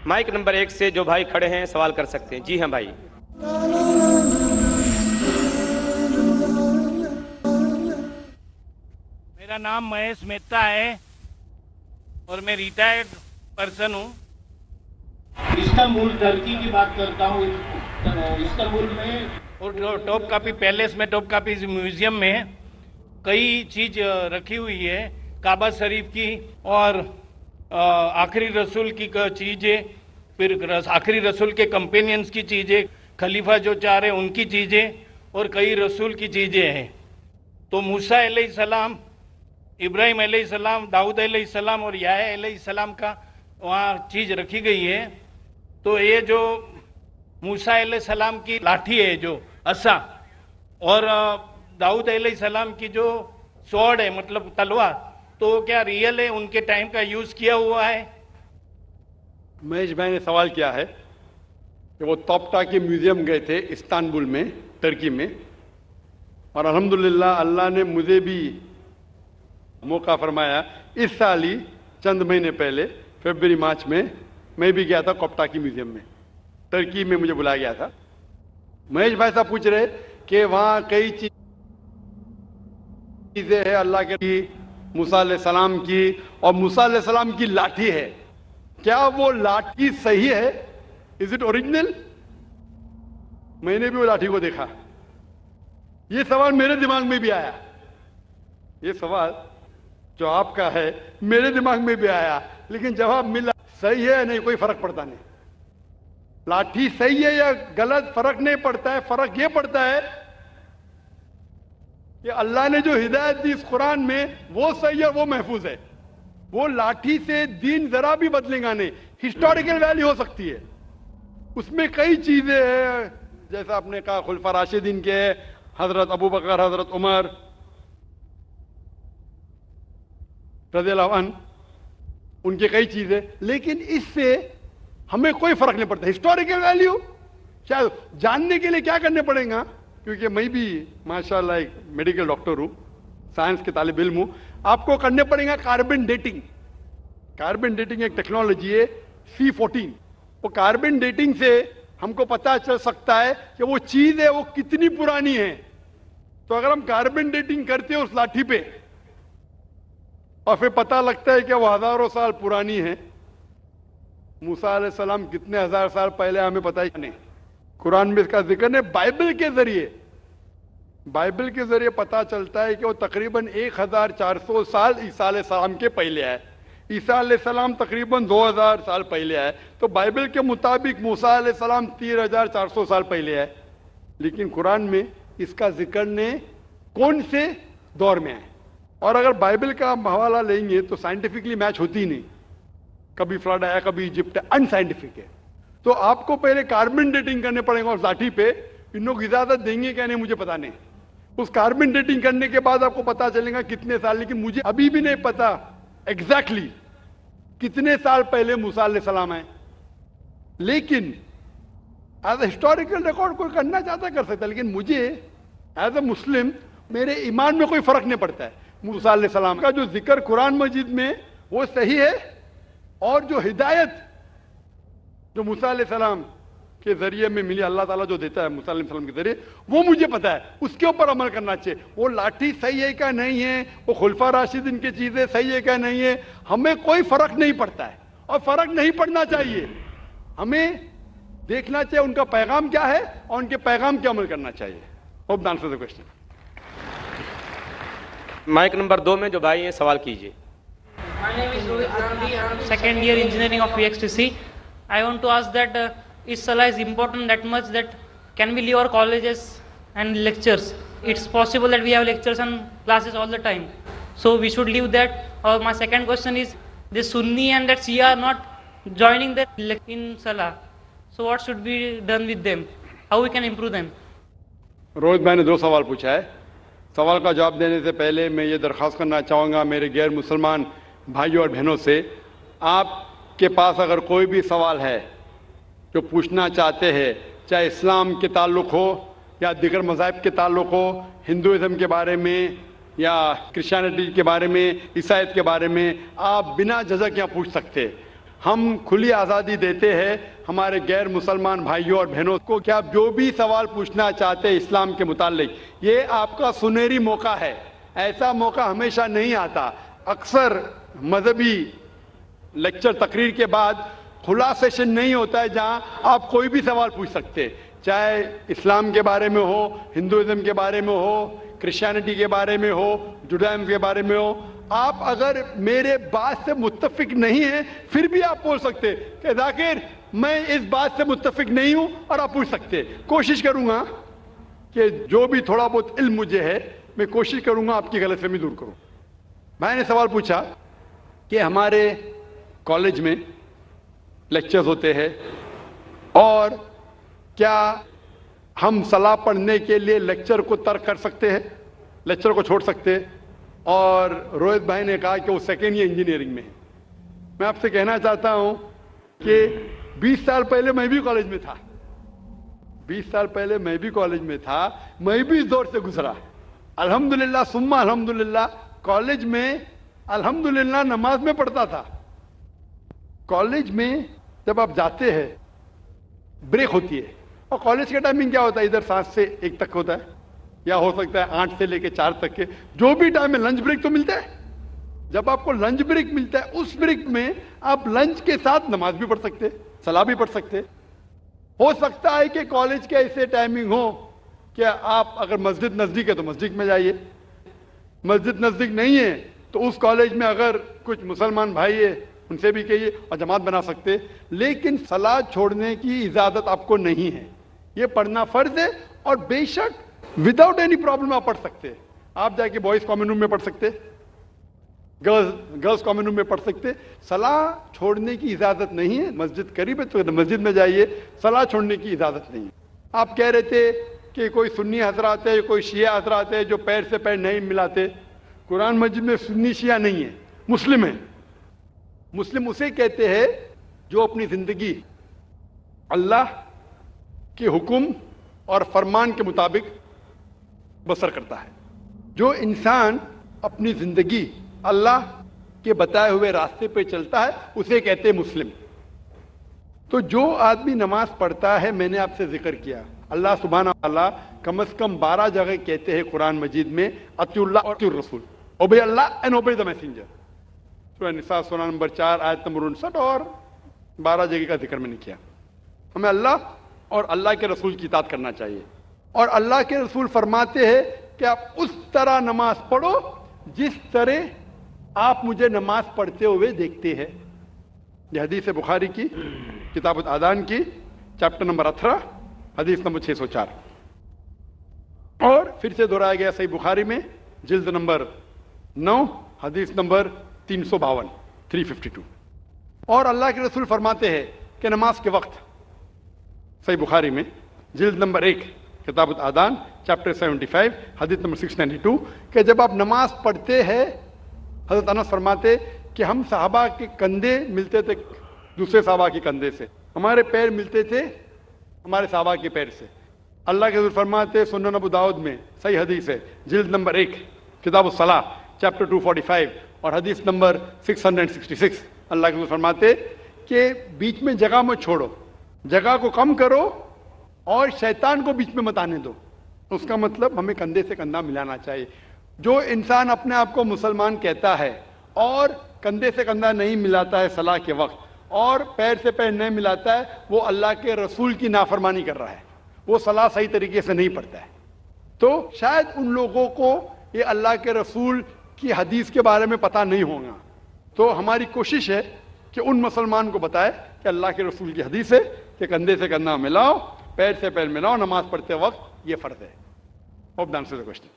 Mic number 1 سے جو بھائی کھڑے ہیں سوال کر سکتے ہیں. جی ہاں بھائی. میرا نام مہیش مہتا ہے اور میں ریٹائرڈ پرسن ہوں. استنبول ترکی کی بات کرتا ہوں. استنبول میں اور ٹاپ کاپی پیلیس میں، ٹاپ کاپی میوزیم میں کئی چیز رکھی ہوئی ہے، کعبہ شریف کی اور آخری رسول کی چیزیں، پھر آخری رسول کے کمپینینز کی چیزیں، خلیفہ جو 4 ہیں ان کی چیزیں اور کئی رسول کی چیزیں ہیں. تو موسیٰ علیہ السلام، ابراہیم علیہ السلام، داؤد علیہ السلام اور یحییٰ علیہ السلام کا وہاں چیز رکھی گئی ہے. تو یہ جو موسیٰ علیہ السلام کی لاٹھی ہے، جو عصا، اور داؤد علیہ السلام کی جو سوڑ ہے مطلب تلوار، تو کیا ریئل ہے، ان کے ٹائم کا یوز کیا ہوا ہے؟ مہیش بھائی نے سوال کیا ہے کہ وہ توپٹا کے میوزیم گئے تھے استنبول میں، ترکی میں، اور الحمدللہ اللہ نے مجھے بھی موقع فرمایا. اس سال ہی چند مہینے پہلے فروری مارچ میں بھی گیا تھا کوپٹا کی میوزیم میں، ترکی میں مجھے بلایا گیا تھا. مہیش بھائی صاحب پوچھ رہے کہ وہاں کئی چیزیں ہیں اللہ کے، موسیٰ علیہ السلام کی، اور موسیٰ علیہ السلام کی لاٹھی ہے. کیا وہ لاٹھی صحیح ہے؟ Is it original? میں نے بھی وہ لاٹھی کو دیکھا. یہ سوال میرے دماغ میں بھی آیا. یہ سوال جو آپ کا ہے میرے دماغ میں بھی آیا، لیکن جواب ملا صحیح ہے نہیں، کوئی فرق پڑتا نہیں. لاٹھی صحیح ہے یا غلط فرق نہیں پڑتا ہے. فرق یہ پڑتا ہے کہ اللہ نے جو ہدایت دی اس قرآن میں وہ صحیح ہے، وہ محفوظ ہے. وہ لاٹھی سے دین ذرا بھی بدلے گا نہیں. ہسٹوریکل ویلیو ہو سکتی ہے، اس میں کئی چیزیں ہیں، جیسا آپ نے کہا خلفاء راشدین کے، حضرت ابو بکر، حضرت عمر رضی اللہ عنہ، ان کی کئی چیزیں، لیکن اس سے ہمیں کوئی فرق نہیں پڑتا. ہسٹوریکل ویلیو شاید جاننے کے لیے کیا کرنے پڑیں گا، کیونکہ میں بھی ماشاءاللہ ایک میڈیکل ڈاکٹر ہوں، سائنس کے طالب علم ہوں. آپ کو کرنے پڑیں گا کاربن ڈیٹنگ. کاربن ڈیٹنگ ایک ٹیکنالوجی ہے C14. وہ کاربن ڈیٹنگ سے ہم کو پتہ چل سکتا ہے کہ وہ چیز ہے وہ کتنی پرانی ہے. تو اگر ہم کاربن ڈیٹنگ کرتے ہیں اس لاٹھی پہ اور پھر پتہ لگتا ہے کہ وہ ہزاروں سال پرانی ہے، موسیٰ علیہ السلام کتنے ہزار سال پہلے ہمیں پتہ ہی نہیں. قرآن میں اس کا ذکر نہیں. بائبل کے ذریعے پتہ چلتا ہے کہ وہ تقریباً 1400 سال عیسیٰ علیہ السلام کے پہلے آئے. عیسیٰ علیہ السلام تقریباً 2000 سال پہلے آئے. تو بائبل کے مطابق موسیٰ علیہ السلام 3400 سال پہلے آئے. لیکن قرآن میں اس کا ذکر نہیں کون سے دور میں آئے. اور اگر بائبل کا حوالہ لیں گے تو سائنٹیفکلی میچ ہوتی ہی نہیں. کبھی فلڈ آیا، کبھی ایجپٹ ہے، ان سائنٹیفک ہے. تو آپ کو پہلے کاربن ڈیٹنگ کرنے پڑے گا اس لاٹھی پہ. ان لوگ اجازت دیں گے کہ نہیں مجھے پتا نہیں. اس کاربن ڈیٹنگ کرنے کے بعد آپ کو پتا چلے گا کتنے سال. لیکن مجھے ابھی بھی نہیں پتا ایگزیکٹلی کتنے سال پہلے موسیٰ علیہ السلام آئے. لیکن ایز اے ہسٹوریکل ریکارڈ کوئی کرنا چاہتا کر سکتا، لیکن مجھے ایز اے مسلم میرے ایمان میں کوئی فرق نہیں پڑتا ہے. موسیٰ علیہ السلام کا جو ذکر قرآن مجید میں وہ صحیح ہے، اور جو ہدایت جو موسیٰ علیہ السلام کے ذریعے میں ملی، اللہ تعالیٰ جو دیتا ہے موسیٰ علیہ السلام کے ذریعے، وہ مجھے پتا ہے. اس کے اوپر عمل کرنا چاہیے. وہ لاٹھی صحیح ہے کیا نہیں ہے، وہ خلفاء راشدین کی چیزیں صحیح ہے کیا نہیں ہے، ہمیں کوئی فرق نہیں پڑتا ہے، اور فرق نہیں پڑنا چاہیے. ہمیں دیکھنا چاہیے ان کا پیغام کیا ہے اور ان کے پیغام پہ عمل کرنا چاہیے. Hope answer the question. Mic number 2 میں جو بھائی ہیں سوال کیجیے. My name is Rohit Gandhi. I am second year engineering of VXTC. I want to ask that is Salah is important that much that can we leave our colleges and lectures? It's possible that we have lectures and classes all the time, so we should leave that. Or my second question is, the Sunni and that Shia are not joining the in Salah, so what should be done with them? How we can improve them? Rohit بھائی نے 2 سوال پوچھا ہے. سوال کا جواب دینے سے پہلے میں یہ درخواست کرنا چاہوں گا میرے غیر مسلمان بھائیوں اور بہنوں سے، آپ کے پاس اگر کوئی بھی سوال ہے جو پوچھنا چاہتے ہیں، چاہے اسلام کے تعلق ہو یا دیگر مذاہب کے تعلق ہو، ہندوازم کے بارے میں یا کرسچینٹی کے بارے میں، عیسائیت کے بارے میں، آپ بنا جھجک یہاں پوچھ سکتے. ہم کھلی آزادی دیتے ہیں ہمارے غیر مسلمان بھائیوں اور بہنوں کو کہ آپ جو بھی سوال پوچھنا چاہتے ہیں اسلام کے متعلق، یہ آپ کا سنہری موقع ہے. ایسا موقع ہمیشہ نہیں آتا. اکثر مذہبی لیکچر تقریر کے بعد کھلا سیشن نہیں ہوتا ہے جہاں آپ کوئی بھی سوال پوچھ سکتے، چاہے اسلام کے بارے میں ہو، ہندوازم کے بارے میں ہو، کرسچینٹی کے بارے میں ہو، جوڈائزم کے بارے میں ہو. آپ اگر میرے بات سے متفق نہیں ہیں پھر بھی آپ بول سکتے کہ ذاکر میں اس بات سے متفق نہیں ہوں، اور آپ پوچھ سکتے. کوشش کروں گا کہ جو بھی تھوڑا بہت علم مجھے ہے میں کوشش کروں گا آپ کی غلط فہمی دور کروں. میں نے سوال پوچھا کہ ہمارے کالج میں لیکچرز ہوتے ہیں اور کیا ہم صلاح پڑھنے کے لیے لیکچر کو ترک کر سکتے ہیں، لیکچر کو چھوڑ سکتے ہیں؟ اور روہت بھائی نے کہا کہ وہ سیکنڈ ایئر انجینئرنگ میں ہے. میں آپ سے کہنا چاہتا ہوں کہ 20 سال پہلے میں بھی کالج میں تھا، 20 سال پہلے میں بھی کالج میں تھا، میں بھی اس دور سے گزرا. الحمدللہ ثم الحمدللہ کالج میں الحمدللہ نماز میں پڑھتا تھا. کالج میں جب آپ جاتے ہیں بریک ہوتی ہے، اور کالج کا ٹائمنگ کیا ہوتا ہے؟ ادھر 7 سے 1 تک ہوتا ہے، یا ہو سکتا ہے 8 سے لے کے 4 تک کے جو بھی ٹائم ہے. لنچ بریک تو ملتا ہے. جب آپ کو لنچ بریک ملتا ہے اس بریک میں آپ لنچ کے ساتھ نماز بھی پڑھ سکتے، صلاح بھی پڑھ سکتے. ہو سکتا ہے کہ کالج کے ایسے ٹائمنگ ہو کہ آپ اگر مسجد نزدیک ہے تو مسجد میں جائیے، مسجد نزدیک نہیں ہے تو اس کالج میں اگر کچھ مسلمان بھائی ہے ان سے بھی کہیے اور جماعت بنا سکتے. لیکن صلاح چھوڑنے کی اجازت آپ کو نہیں ہے، یہ پڑھنا فرض ہے. اور بے شک وداؤٹ اینی پرابلم آپ پڑھ سکتے. آپ جا کے بوائز کامن روم میں پڑھ سکتے، گرلز کامن روم میں پڑھ سکتے. صلاح چھوڑنے کی اجازت نہیں ہے. مسجد قریب ہے تو مسجد میں جائیے، صلاح چھوڑنے کی اجازت نہیں ہے. آپ کہہ رہے تھے کہ کوئی سنی حضرات ہے، کوئی شیعہ حضرات ہے جو پیر سے پیر نہیں ملاتے. قرآن مجید میں سنی شیعہ نہیں ہے، مسلم ہے. مسلم اسے کہتے ہیں جو اپنی زندگی اللہ کے حکم اور فرمان کے مطابق بسر کرتا ہے. جو انسان اپنی زندگی اللہ کے بتائے ہوئے راستے پہ چلتا ہے اسے کہتے ہیں مسلم. تو جو آدمی نماز پڑھتا ہے، میں نے آپ سے ذکر کیا اللہ سبحانہ وتعالیٰ کم از کم 12 جگہ کہتے ہیں قرآن مجید میں اطیعوا اللہ اور اطیعوا الرسول، obey Allah and obey the messenger. سورہ نساء سورہ نمبر 4 آیت نمبر 59 اور 12 جگہ کا ذکر میں نے کیا. ہمیں اللہ اور اللہ کے رسول کی اطاعت کرنا چاہیے. اور اللہ کے رسول فرماتے ہیں کہ آپ اس طرح نماز پڑھو جس طرح آپ مجھے نماز پڑھتے ہوئے دیکھتے ہیں. یہ حدیث بخاری کی کتاب الادان کی چیپٹر نمبر 18 حدیث نمبر 604. اور پھر سے دہرایا گیا صحیح بخاری میں جلد نمبر 9 حدیث نمبر 352 352. اور اللہ کے رسول فرماتے ہیں کہ نماز کے وقت صحیح بخاری میں جلد نمبر 1 کتاب الادان چیپٹر 75 حدیث نمبر 692 کہ جب آپ نماز پڑھتے ہیں، حضرت انس فرماتے کہ ہم صحابہ کے کندھے ملتے تھے دوسرے صحابہ کے کندھے سے، ہمارے پیر ملتے تھے ہمارے صحابہ کے پیر سے. اللہ کے رسول فرماتے سنن ابو داؤد میں صحیح حدیث ہے جلد نمبر 1 کتاب الصلاح چیپٹر 245 اور حدیث نمبر 666. اللہ کے رسول فرماتے کہ بیچ میں جگہ مت چھوڑو، جگہ کو کم کرو اور شیطان کو بیچ میں مت آنے دو. اس کا مطلب ہمیں کندھے سے کندھا ملانا چاہیے. جو انسان اپنے آپ کو مسلمان کہتا ہے اور کندھے سے کندھا نہیں ملاتا ہے صلاح کے وقت اور پیر سے پیر نہیں ملاتا ہے، وہ اللہ کے رسول کی نافرمانی کر رہا ہے، وہ صلاح صحیح طریقے سے نہیں پڑھتا ہے. تو شاید ان لوگوں کو یہ اللہ کے رسول کی حدیث کے بارے میں پتہ نہیں ہوگا. تو ہماری کوشش ہے کہ ان مسلمان کو بتائے کہ اللہ کے رسول کی حدیث ہے کہ کندھے سے کندھا ملاؤ، پیر سے پیر ملاؤ، نماز پڑھتے وقت یہ فرض ہے. Hope the answer the question.